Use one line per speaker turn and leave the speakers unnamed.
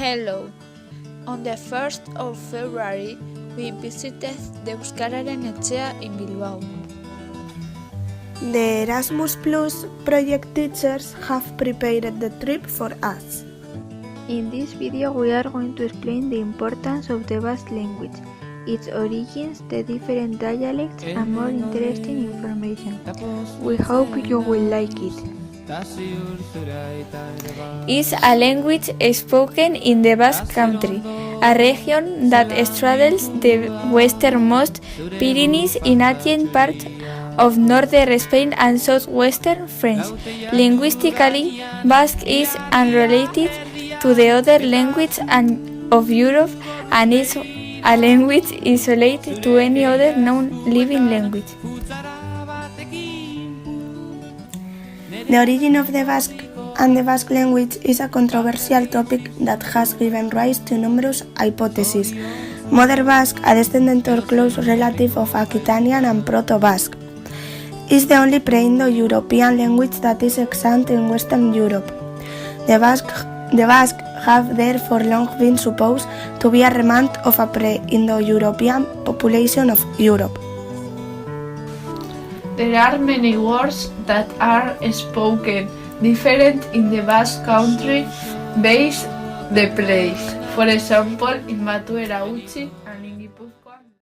Hello. On the 1st of February, we visited the Euskararen Etxea in Bilbao.
The Erasmus Plus project teachers have prepared the trip for us.
In this video we are going to explain the importance of the Basque language, its origins, the different dialects, and more interesting information. We hope you will like it.
Is a language spoken in the Basque Country, a region that straddles the westernmost Pyrenees in ancient part of northern Spain and southwestern France. Linguistically, Basque is unrelated to the other languages of Europe and is a language isolated to any other known living language.
The origin of the Basque and the Basque language is a controversial topic that has given rise to numerous hypotheses. Modern Basque, a descendant or close relative of Aquitanian and Proto-Basque, is the only pre-Indo-European language that is extant in Western Europe. The Basque have therefore long been supposed to be a remnant of a pre-Indo-European population of Europe.
There are many words that are spoken different in the Basque Country based the place. For example, in Batu Erautzi and in Gipuzkoa.